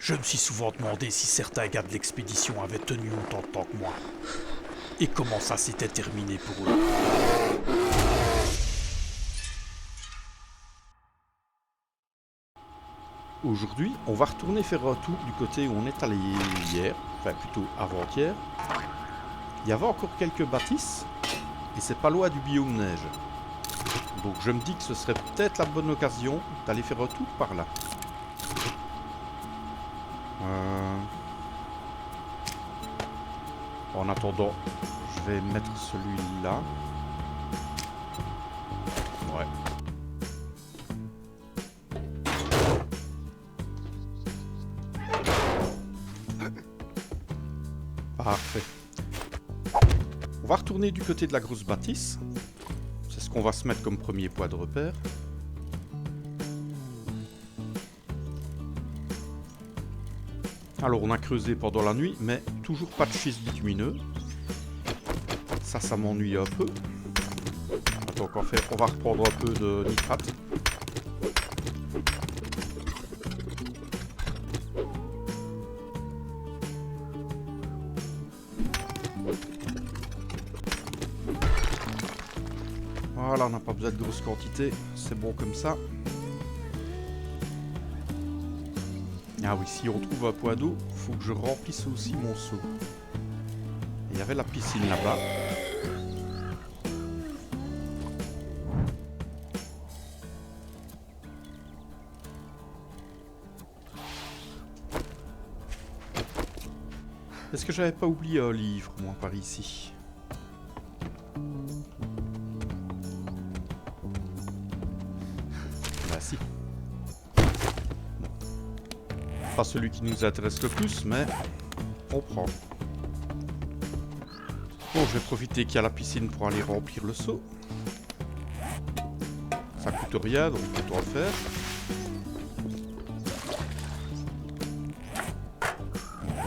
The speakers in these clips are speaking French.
Je me suis souvent demandé si certains gars de l'expédition avaient tenu autant de temps que moi. Et comment ça s'était terminé pour eux. Aujourd'hui, on va retourner faire un tour du côté où on est allé hier, enfin plutôt avant-hier. Il y avait encore quelques bâtisses, et c'est pas loin du biome neige. Donc je me dis que ce serait peut-être la bonne occasion d'aller faire un tour par là. En attendant, je vais mettre celui-là. Ouais. Parfait. On va retourner du côté de la grosse bâtisse. C'est ce qu'on va se mettre comme premier point de repère. Alors on a creusé pendant la nuit, mais toujours pas de schiste bitumineux. Ça m'ennuie un peu. Donc en fait, on va reprendre un peu de nitrate. Voilà, on n'a pas besoin de grosses quantités, c'est bon comme ça. Ah oui, si on trouve un point d'eau, il faut que je remplisse aussi mon seau. Il y avait la piscine là-bas. Est-ce que j'avais pas oublié un livre, moi, par ici? Bah si. Pas celui qui nous intéresse le plus, mais on prend. Bon, je vais profiter qu'il y a la piscine pour aller remplir le seau. Ça coûte rien, donc autant le faire.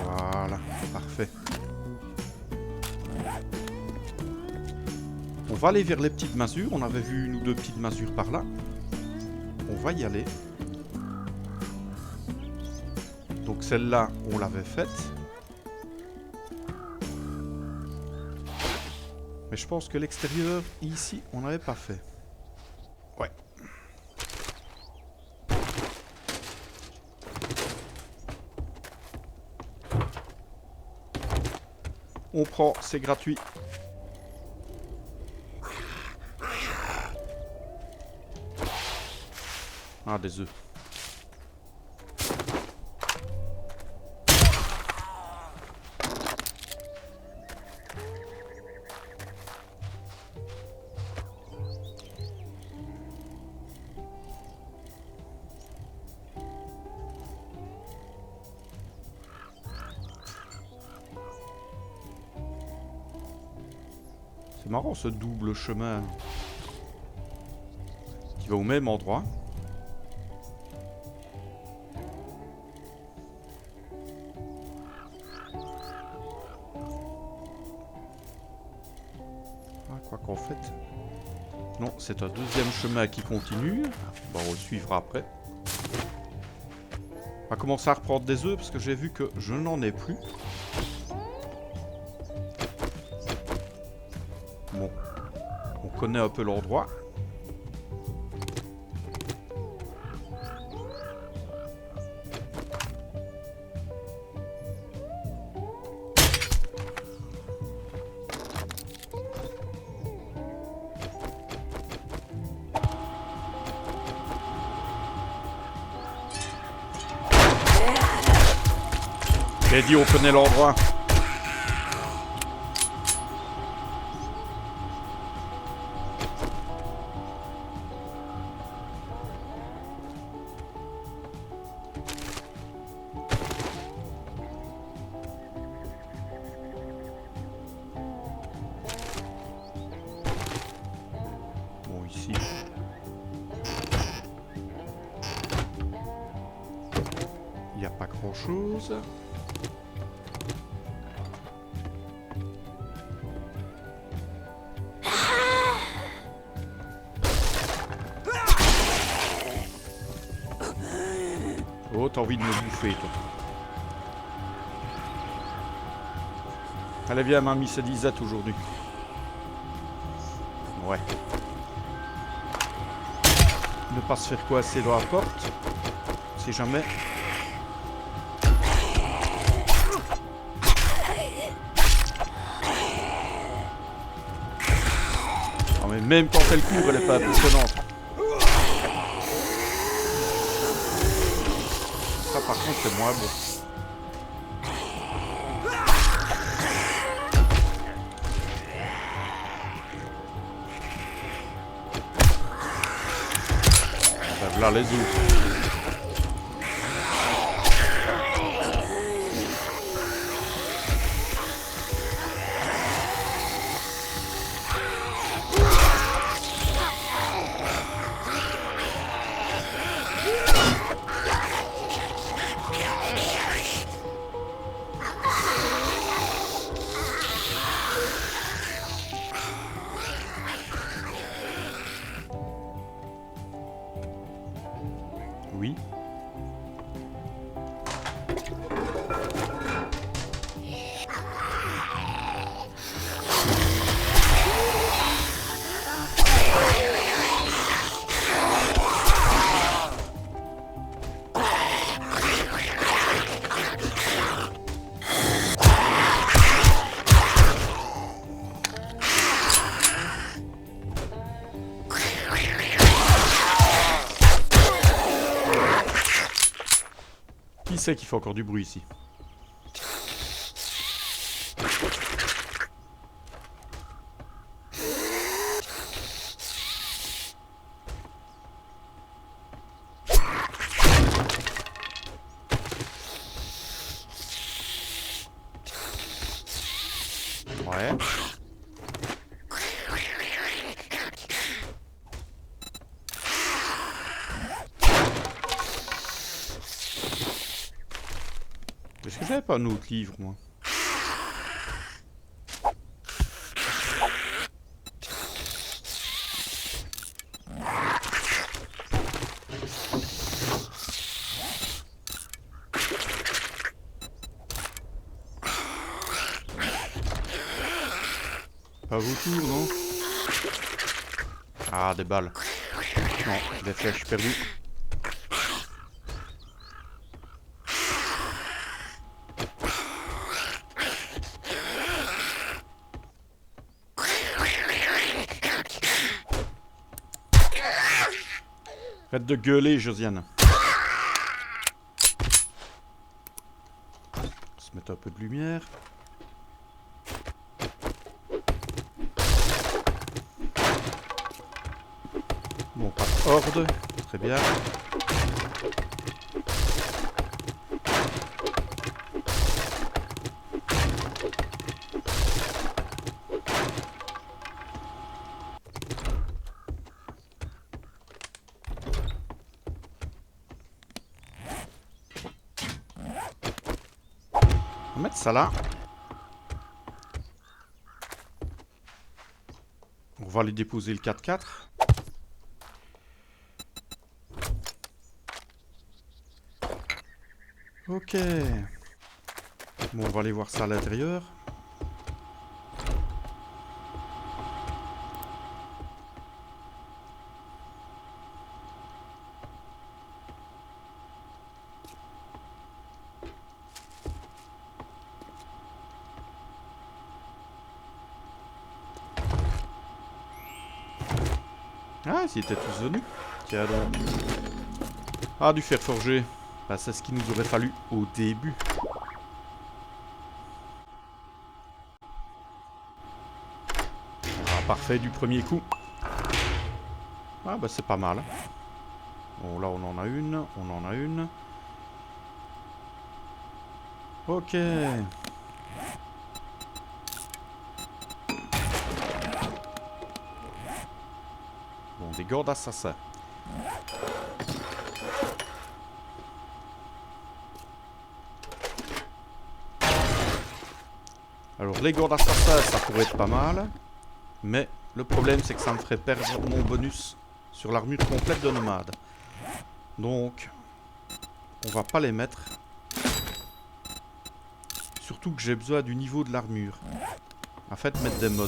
Voilà, parfait. On va aller vers les petites masures. On avait vu une ou deux petites masures par là. On va y aller. Donc celle-là, on l'avait faite. Mais je pense que l'extérieur, ici, on n'avait pas fait. Ouais. On prend, c'est gratuit. Ah, des œufs. C'est marrant ce double chemin qui va au même endroit. Ah, quoi qu'en fait... Non, c'est un deuxième chemin qui continue. Bon, on le suivra après. On va commencer à reprendre des œufs parce que j'ai vu que je n'en ai plus. Bon, on connaît un peu l'endroit. J'ai dit on connaît l'endroit. Bon, ici. Il n'y a pas grand chose. Oh, t'as envie de me bouffer, toi. Allez, viens, mamie, c'est disette aujourd'hui. Ouais. Ne pas se faire coincer dans la porte. Si jamais. Non, mais même quand elle court, elle est pas impressionnante. Ça, par contre, c'est moins bon. Là les autres. Oui. Qui c'est qui fait encore du bruit ici? Ouais. Est-ce que j'avais pas un autre livre, moi? Pas vos tours, non? Ah, des balles. Non, des flèches perdues. Arrête de gueuler, Josiane. On va se mettre un peu de lumière. Bon, pas de horde. Très bien. On va mettre ça là. On va aller déposer le 4x4. Ok. Bon, on va aller voir ça à l'intérieur. Ah, ils étaient tous venus. Tiens donc. Ah, du fer forgé. Bah, c'est ce qu'il nous aurait fallu au début. Ah, parfait du premier coup. Ah, bah, c'est pas mal. Bon, là, on en a une. On en a une. Ok. Bon, des gardes assassins. Alors, les gardes assassins, ça pourrait être pas mal. Mais le problème, c'est que ça me ferait perdre mon bonus sur l'armure complète de nomade. Donc, on va pas les mettre. Surtout surtout que j'ai besoin du niveau de l'armure. En fait, mettre des mods.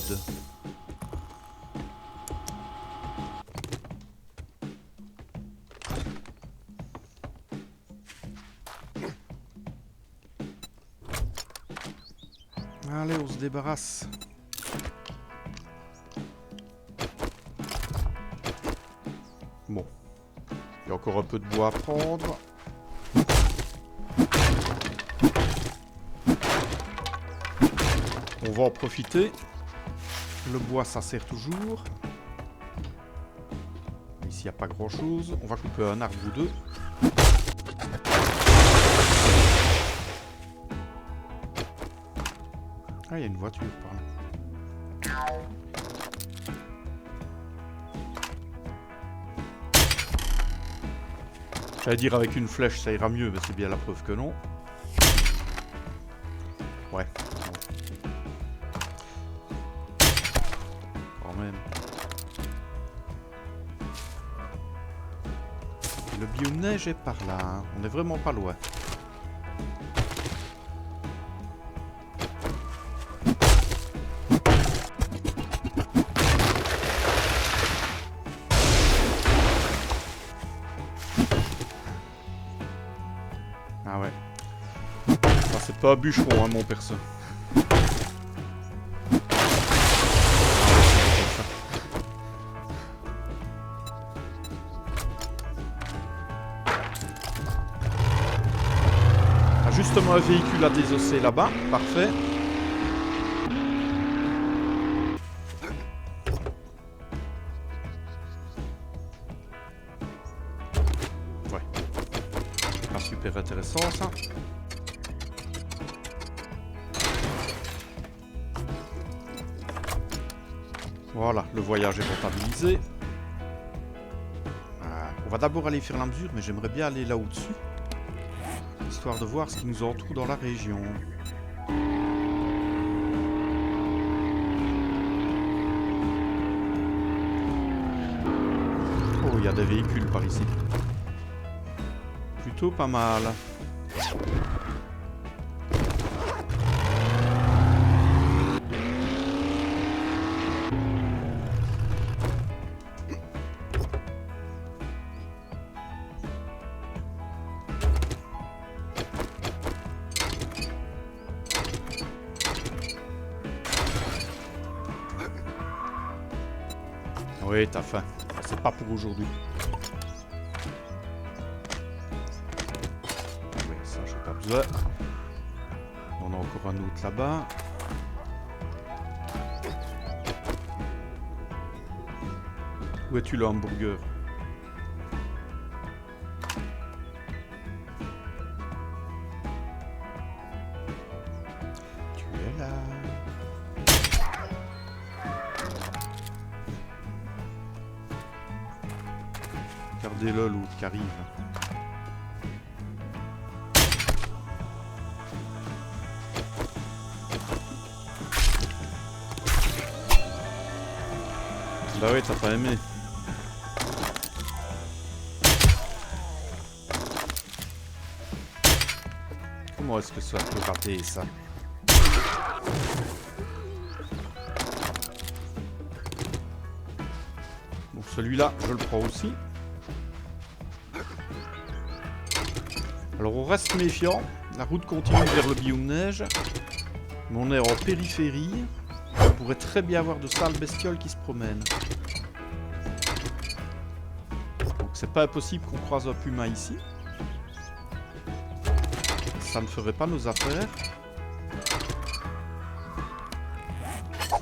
Allez, on se débarrasse. Bon. Il y a encore un peu de bois à prendre. On va en profiter. Le bois, ça sert toujours. Ici, il n'y a pas grand-chose. On va couper un arbre ou deux. Ah, il y a une voiture par là. J'allais dire avec une flèche ça ira mieux, mais c'est bien la preuve que non. Ouais. Quand même. Le biome neige est par là, hein. On est vraiment pas loin. Ah ouais. Ça c'est pas un bûcheron hein, mon perso. Ah, justement un véhicule à désosser là-bas, parfait. Ouais. Pas super intéressant ça. Voilà, le voyage est comptabilisé. On va d'abord aller faire la mesure, mais j'aimerais bien aller là au-dessus. Histoire de voir ce qui nous entoure dans la région. Oh, il y a des véhicules par ici. Plutôt pas mal. Oui, t'as faim. C'est pas pour aujourd'hui. Oui, ça, j'ai pas besoin. On a encore un autre là-bas. Où es-tu le hamburger? Tu es là. Regardez-le, l'autre qui arrive. Bah oui, t'as pas aimé. Comment est-ce que ça peut rater ça? Bon, celui-là, je le prends aussi. Alors on reste méfiant, la route continue vers le biome neige, mais on est en périphérie, on pourrait très bien avoir de sales bestioles qui se promènent. Donc c'est pas impossible qu'on croise un puma ici. Ça ne ferait pas nos affaires. Ça.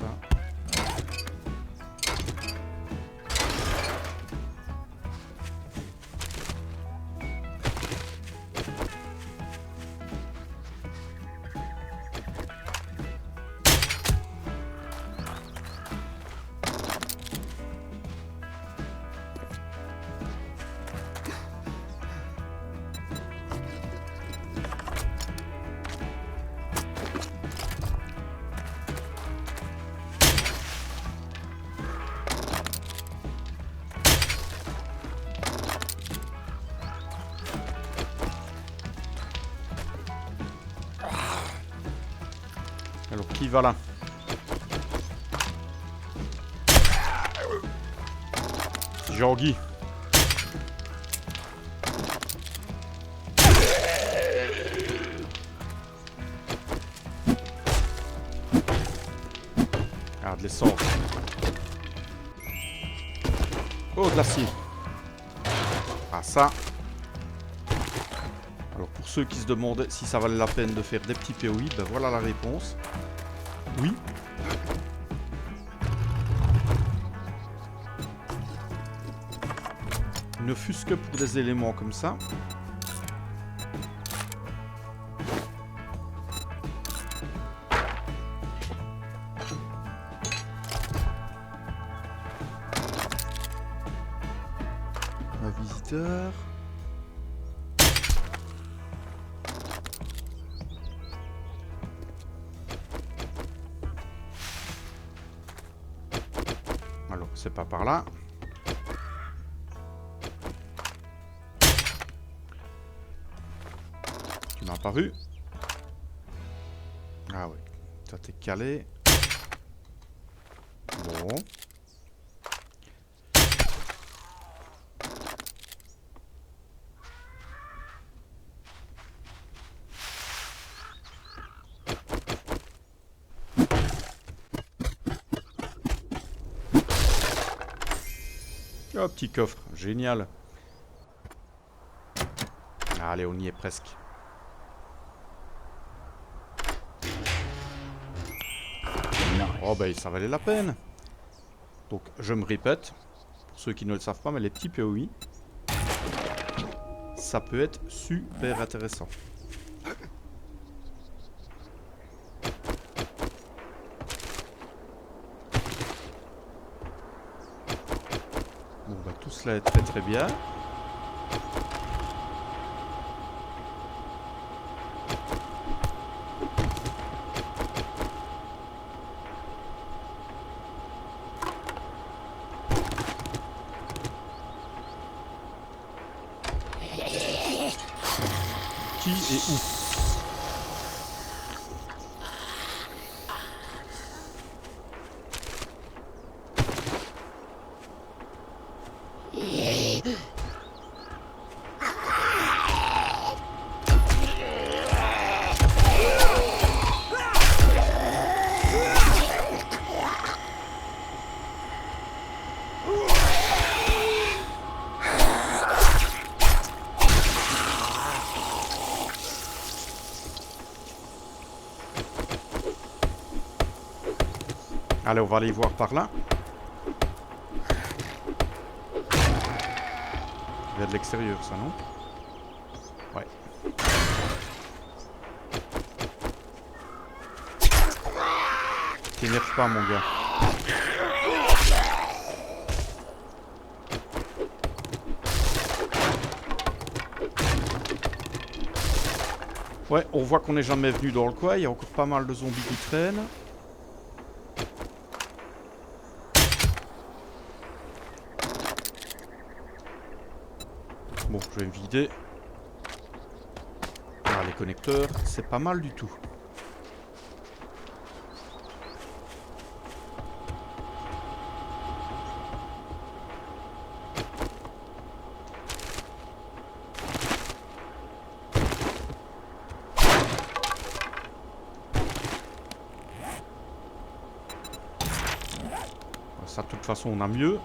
Alors, qui va là? Jean-Guy. Ah, de l'essence. Oh, de l'acier. Ah, ça. Alors, pour ceux qui se demandaient si ça valait la peine de faire des petits POI, ben voilà la réponse. Oui. Ne fût-ce que pour des éléments comme ça. Un visiteur. Alors, c'est pas par là. Tu m'as pas vu? Ah oui, ça t'est calé. Bon. Oh, petit coffre, génial. Allez, on y est presque. Oh ben ça valait la peine. Donc je me répète, pour ceux qui ne le savent pas, mais les petits POI, ça peut être super intéressant. Bon bah tout cela est très très bien. Qui et où? Allez, on va aller voir par là. Il y a de l'extérieur, ça, non? Ouais. T'énerve pas, mon gars. Ouais, on voit qu'on n'est jamais venu dans le coin. Il y a encore pas mal de zombies qui traînent. Bon, je vais me vider. Ah, les connecteurs, c'est pas mal du tout. Ça, de toute façon, on a mieux.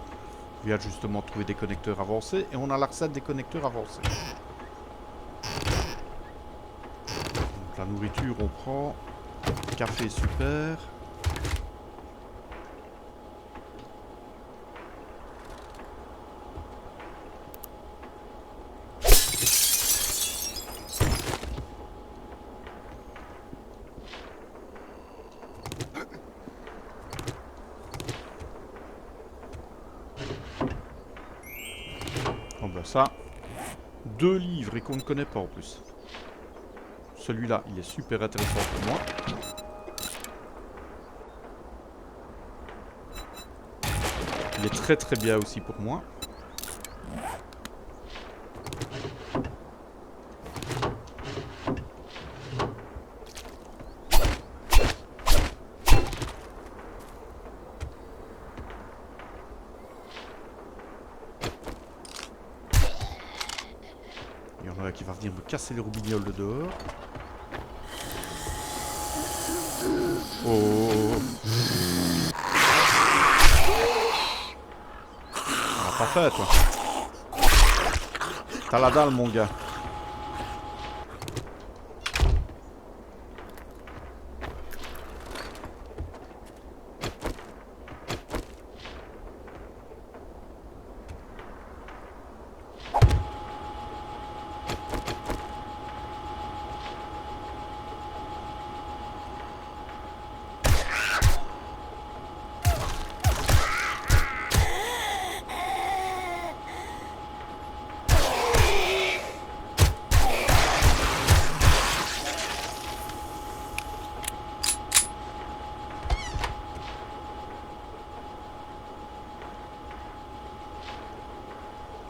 On vient justement trouver des connecteurs avancés. Et on a la recette des connecteurs avancés. Donc, la nourriture, on prend. Café, super. Oh ben ça, 2 livres et qu'on ne connaît pas en plus. Celui-là, il est super intéressant pour moi. Il est très très bien aussi pour moi. venir me casser les roubignoles de dehors. Oh. Ah, pas fait, toi. T'as la dalle, mon gars.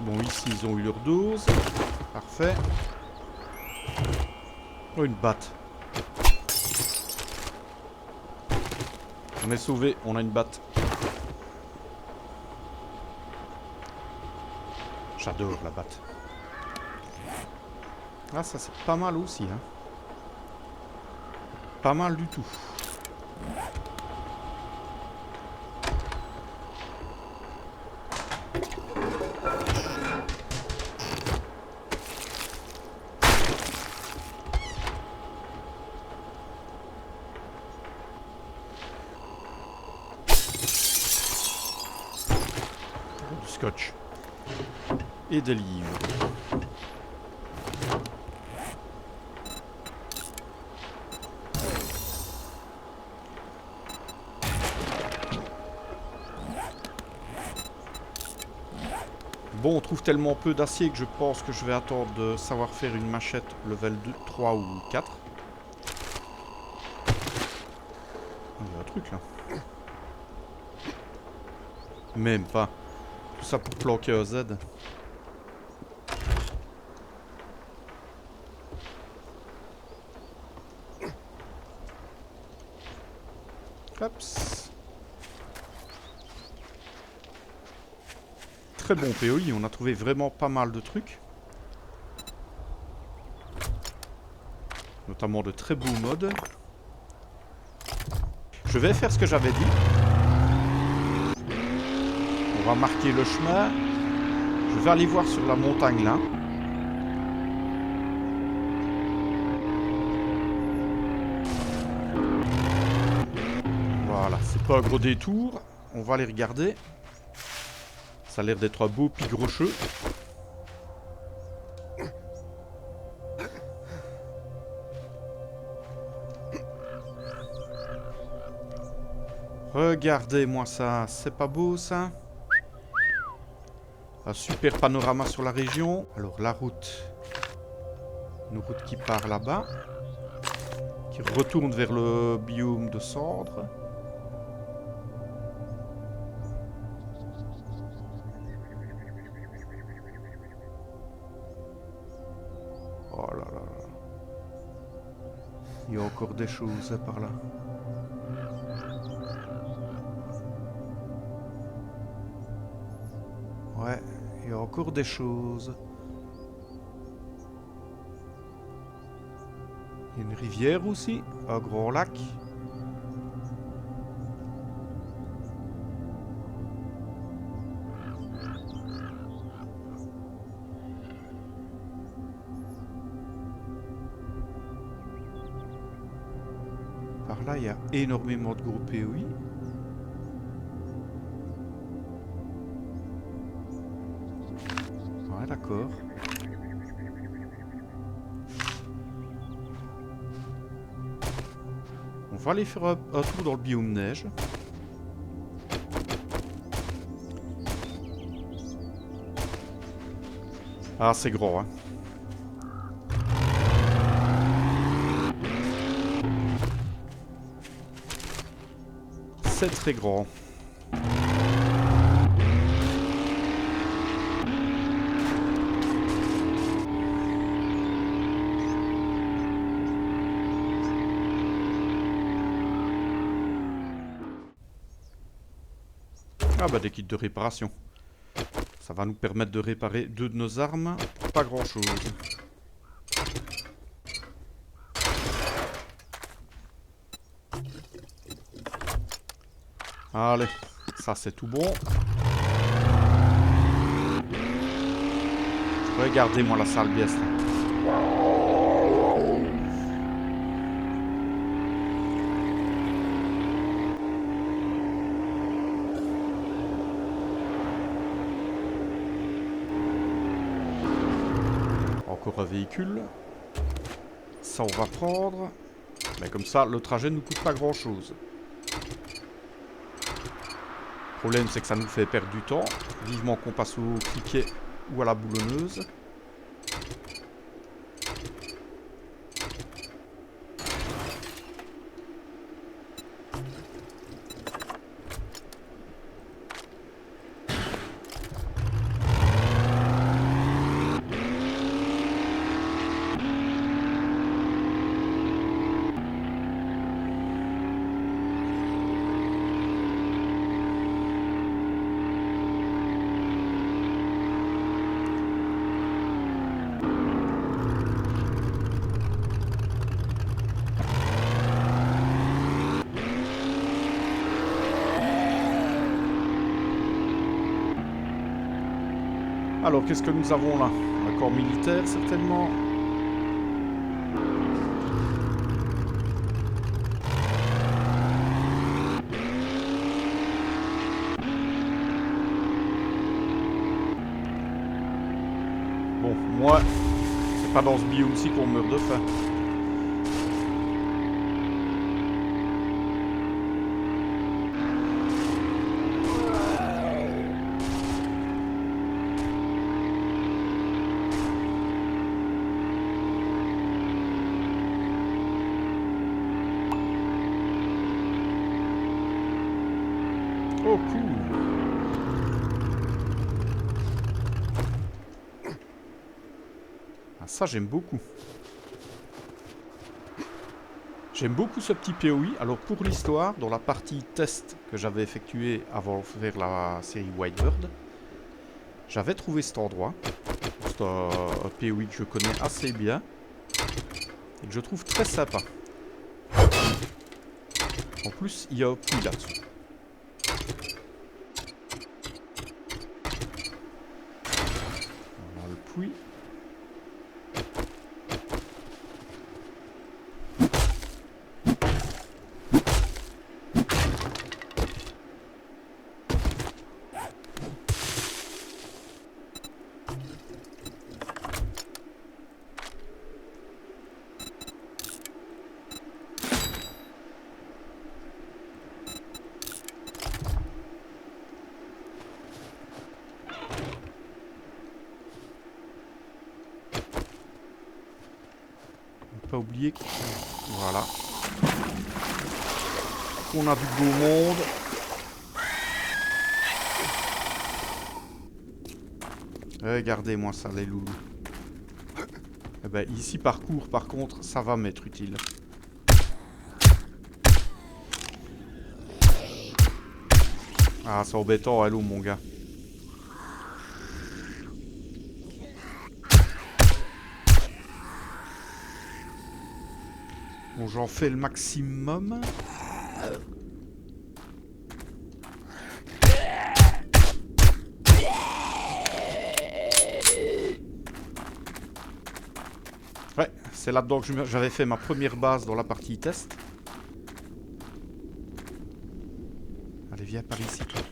Bon, ici, ils ont eu leur dose. Parfait. Oh, une batte. On est sauvé, on a une batte. J'adore la batte. Ah, ça c'est pas mal aussi, hein. Pas mal du tout. Du scotch. Et des livres. Bon, on trouve tellement peu d'acier que je pense que je vais attendre de savoir faire une machette level 2, 3 ou 4. Il y a un truc là. Même pas. Tout ça pour planquer un Z. Hops. Très bon POI, on a trouvé vraiment pas mal de trucs. Notamment de très beaux modes. Je vais faire ce que j'avais dit. On va marquer le chemin. Je vais aller voir sur la montagne là. Voilà, c'est pas un gros détour. On va aller regarder. Ça a l'air d'être un beau pic rocheux. Regardez-moi ça, c'est pas beau ça? Un super panorama sur la région. Alors la route. Une route qui part là-bas. Qui retourne vers le biome de cendres. Oh là là là. Il y a encore des choses par là. Ouais, il y a encore des choses. Il y a une rivière aussi, un grand lac. Par là, il y a énormément de gros POI. Ouais, d'accord. On va aller faire un tour dans le biome neige. Ah, c'est grand, hein. C'est très grand. Ah bah des kits de réparation. Ça va nous permettre de réparer deux de nos armes. Pas grand chose. Allez, ça c'est tout bon. Regardez-moi la sale bieste. Encore un véhicule. Ça on va prendre. Mais comme ça, le trajet ne nous coûte pas grand chose. Le problème c'est que ça nous fait perdre du temps. Vivement qu'on passe au criquet ou à la boulonneuse. Alors, qu'est-ce que nous avons là? Un corps militaire, certainement. Bon, moi, c'est pas dans ce biome-ci qu'on meurt de faim. Oh, cool. Ah, ça, j'aime beaucoup. J'aime beaucoup ce petit POI. Alors, pour l'histoire, dans la partie test que j'avais effectuée avant de faire la série Whitebird, j'avais trouvé cet endroit. C'est un POI que je connais assez bien et que je trouve très sympa. En plus, il y a un puits là-dessus. Le puits. Pas oublier que... Voilà. Qu'on a du beau monde. Regardez-moi ça, les loulous. Eh ben, ici, parcours, par contre, ça va m'être utile. Ah, c'est embêtant, allô, mon gars. Bon, j'en fais le maximum. Ouais, c'est là-dedans que j'avais fait ma première base dans la partie test. Allez, viens par ici, toi.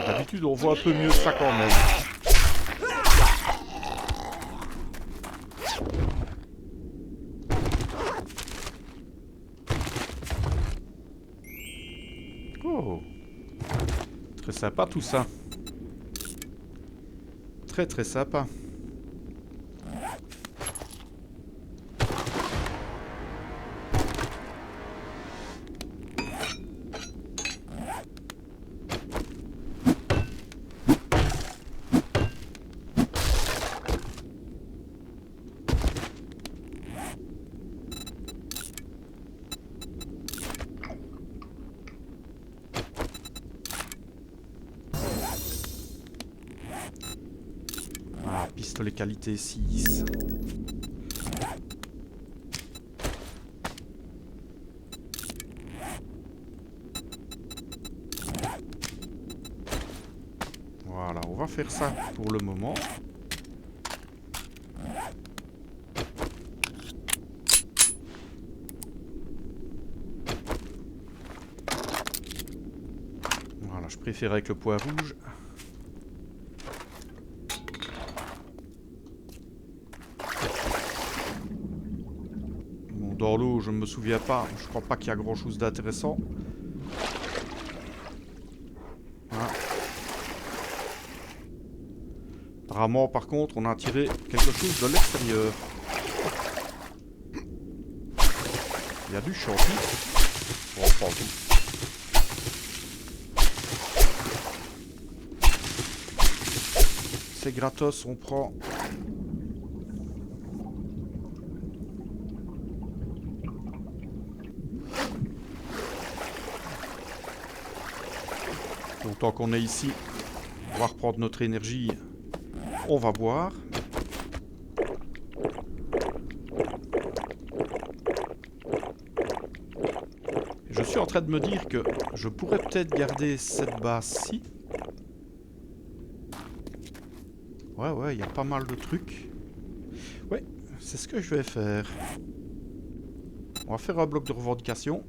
D'habitude, on voit un peu mieux ça quand même. Oh, très sympa tout ça. Très très sympa. Ah, pistolet qualité 6. faire ça pour le moment. Voilà, je préfère avec le poids rouge. Bon, dans l'eau, je ne me souviens pas. Je crois pas qu'il y a grand chose d'intéressant. Voilà. Apparemment, par contre, on a tiré quelque chose de l'extérieur. Il y a du champi. On reprend tout. C'est gratos, on prend. Donc tant qu'on est ici, on va reprendre notre énergie. On va boire. Je suis en train de me dire que je pourrais peut-être garder cette base-ci. Ouais, il y a pas mal de trucs. Ouais, c'est ce que je vais faire. On va faire un bloc de revendication.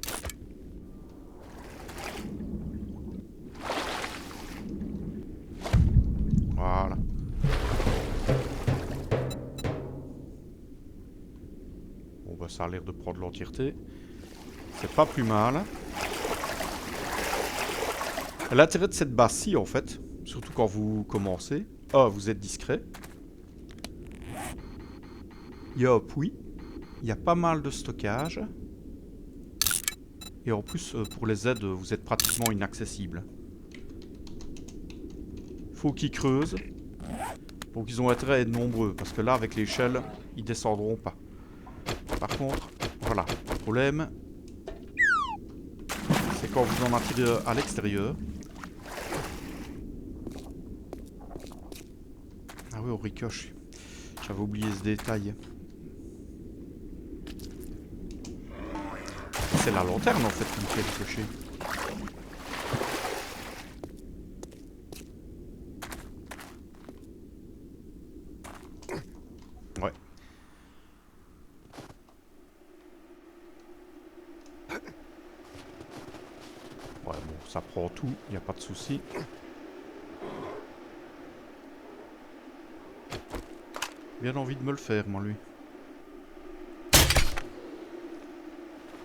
Voilà. Bon bah ça a l'air de prendre l'entièreté. C'est pas plus mal. L'intérêt de cette base-ci en fait, surtout quand vous commencez, vous êtes discret. Il y a un puits. Il y a pas mal de stockage. Et en plus, pour les aides, vous êtes pratiquement inaccessible. Faut qu'ils creusent. Donc ils ont intérêt à être nombreux. Parce que là, avec l'échelle, ils descendront pas. Par contre, voilà. Le problème, c'est quand vous en attirez à l'extérieur. Ah oui, on ricoche. J'avais oublié ce détail. C'est la lanterne en fait qui me fait ricocher. Ouais. Ouais, bon, ça prend tout, il n'y a pas de souci. Bien envie de me le faire, moi, lui.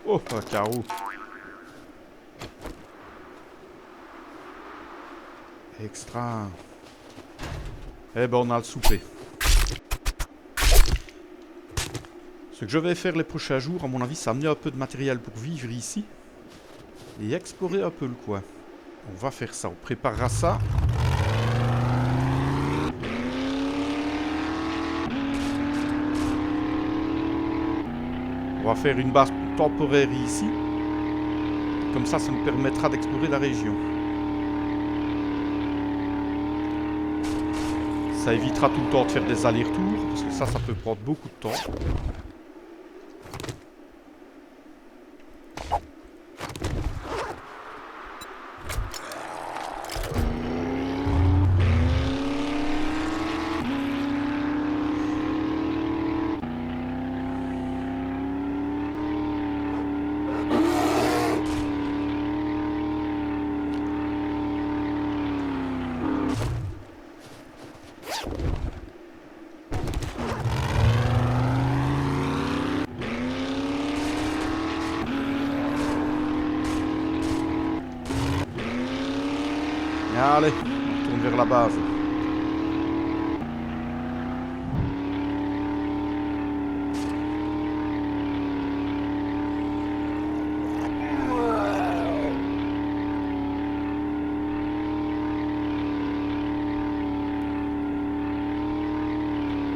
Oh, un carreau. Extra. Eh ben, on a le souper. Ce que je vais faire les prochains jours, à mon avis, c'est amener un peu de matériel pour vivre ici. Et explorer un peu le coin. On va faire ça, on préparera ça. On va faire une base temporaire ici. Comme ça nous permettra d'explorer la région. Ça évitera tout le temps de faire des allers-retours, parce que ça peut prendre beaucoup de temps. Allez, on tourne vers la base.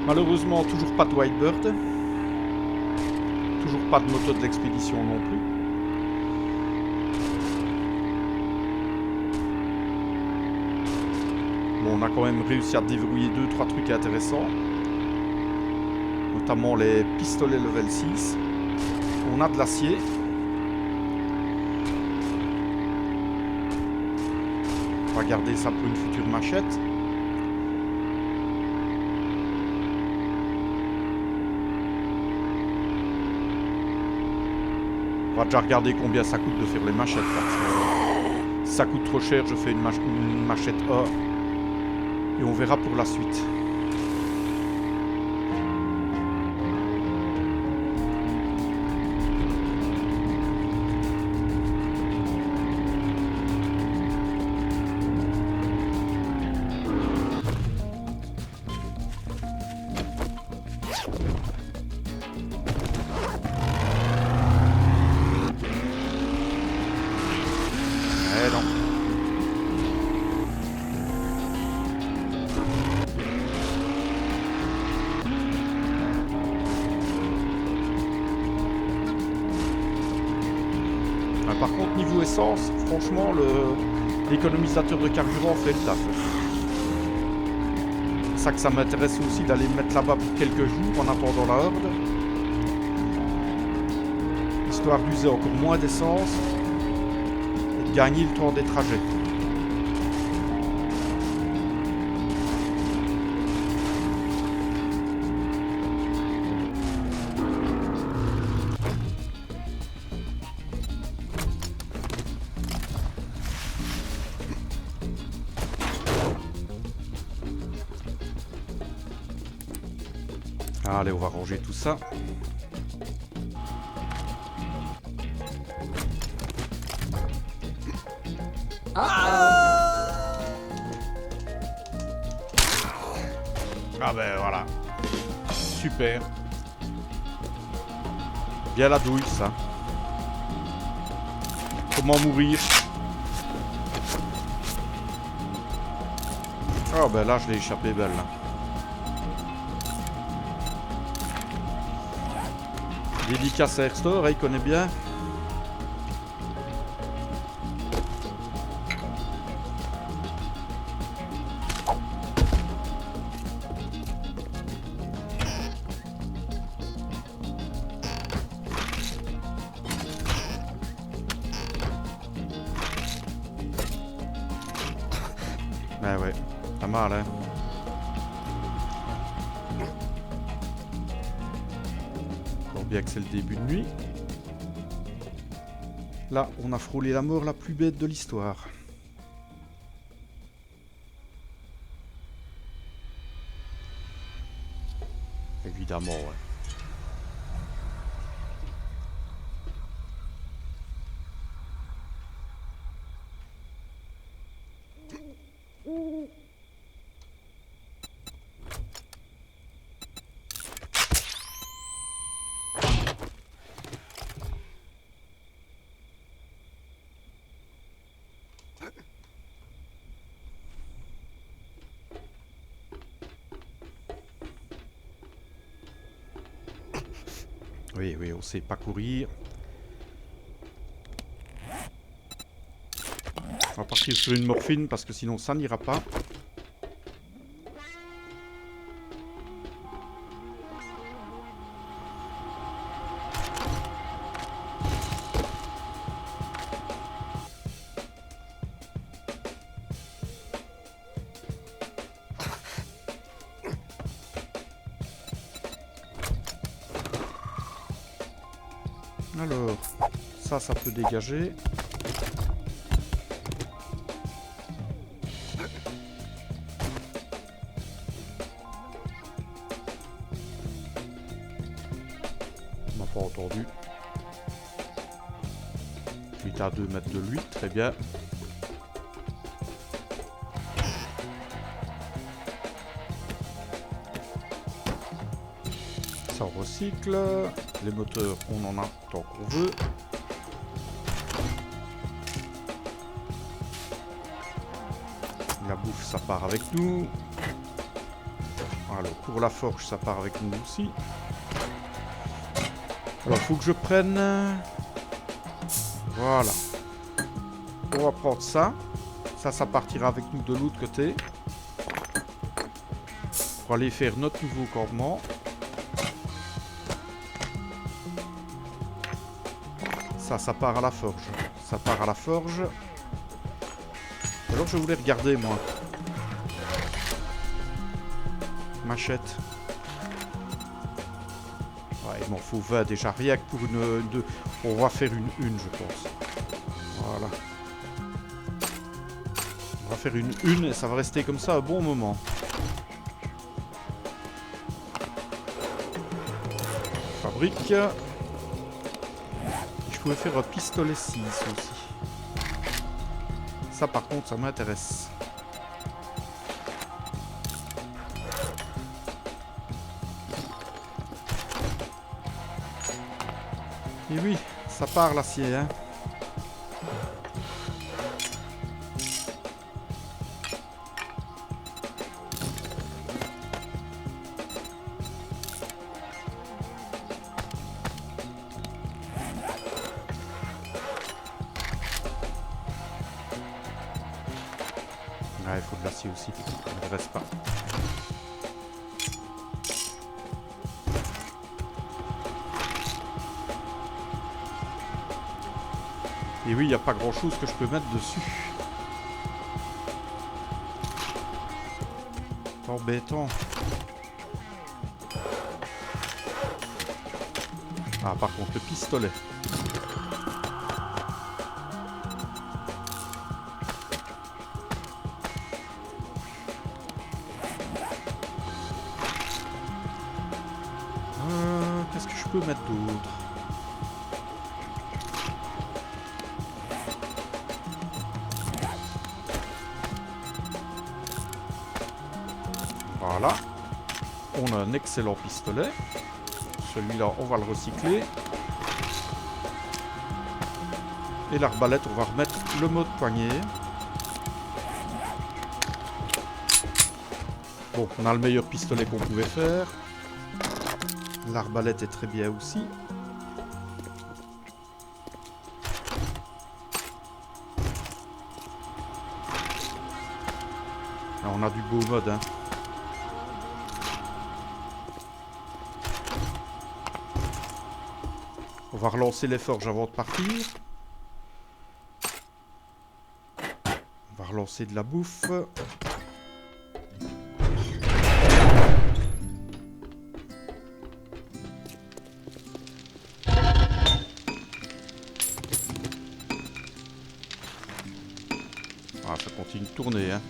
Malheureusement, toujours pas de Whitebird. Toujours pas de moto de l'expédition non plus. Bon, on a quand même réussi à déverrouiller 2-3 trucs intéressants. Notamment les pistolets level 6. On a de l'acier. On va garder ça pour une future machette. va déjà regarder combien ça coûte de faire les machettes. Si ça coûte trop cher, je fais une machette A. Et on verra pour la suite. Par contre, niveau essence, franchement, l'économisateur de carburant fait le taf. C'est ça que ça m'intéresse aussi d'aller me mettre là-bas pour quelques jours en attendant la horde. Histoire d'user encore moins d'essence et de gagner le temps des trajets. Allez, on va ranger tout ça. Ah ben voilà. Super. Bien la douille, ça. Comment mourir? Oh ben là, je l'ai échappé belle, là. Dédicace à Airstore, il connaît bien. Ben ouais, pas mal, hein. Bien que c'est le début de nuit. Là, on a frôlé la mort la plus bête de l'histoire. Évidemment, ouais. Oui, oui, on sait pas courir. On va partir sur une morphine parce que sinon ça n'ira pas. Alors, ça peut dégager. On n'a pas entendu. 8 à 2 mètres de lui, très bien. Ça on recycle. Les moteurs, on en a tant qu'on veut. La bouffe, ça part avec nous. Alors, pour la forge, ça part avec nous aussi. Alors, faut que je prenne... Voilà. On va prendre ça. Ça partira avec nous de l'autre côté. Pour aller faire notre nouveau campement. Ça part à la forge. Ça part à la forge. Alors je voulais regarder moi. Machette. Ouais, m'en faut 20 déjà. Rien que pour une... On va faire une je pense. Voilà. On va faire une et ça va rester comme ça un bon moment. Fabrique. Je pouvais faire un pistolet 6 aussi. Ça par contre ça m'intéresse. Et oui, ça part l'acier, hein. Ouais, il faut de l'acier aussi, il ne reste pas. Et oui, il n'y a pas grand chose que je peux mettre dessus. C'est embêtant. Ah, par contre, le pistolet. Qu'est-ce que je peux mettre d'autre? Voilà. On a un excellent pistolet. Celui-là, on va le recycler. Et l'arbalète, on va remettre le mode poignée. Bon, on a le meilleur pistolet qu'on pouvait faire. L'arbalète est très bien aussi. Ah, on a du beau mode, hein. On va relancer les forges avant de partir. On va relancer de la bouffe. Ah, ça continue de tourner, hein.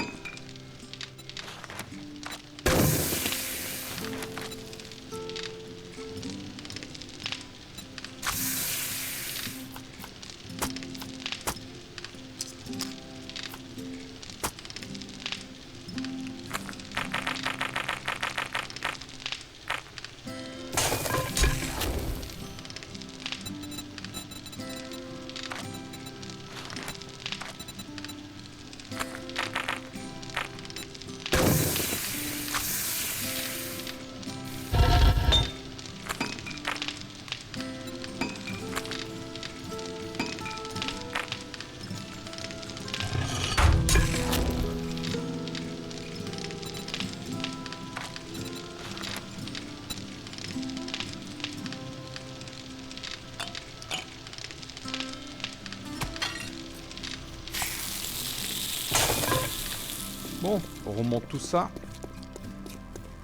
Bon, on remonte tout ça.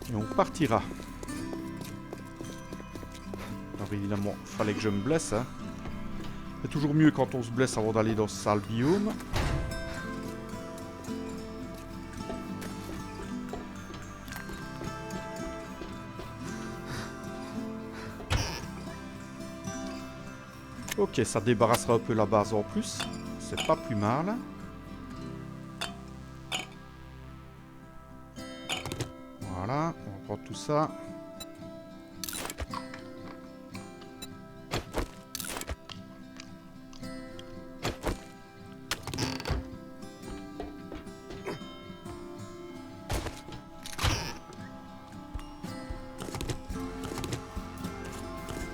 Et on partira. Alors évidemment, il fallait que je me blesse. Hein. C'est toujours mieux quand on se blesse avant d'aller dans ce sale biome. Ok, ça débarrassera un peu la base en plus. C'est pas plus mal. Voilà, on va prendre tout ça.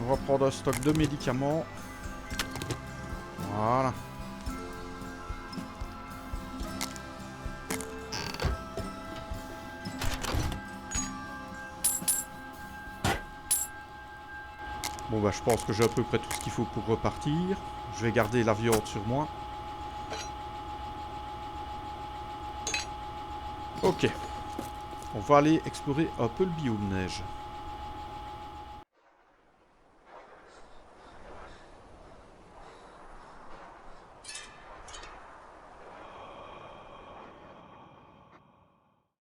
On va prendre un stock de médicaments. Voilà. Bon bah je pense que j'ai à peu près tout ce qu'il faut pour repartir. Je vais garder la viande sur moi. Ok. On va aller explorer un peu le biome neige.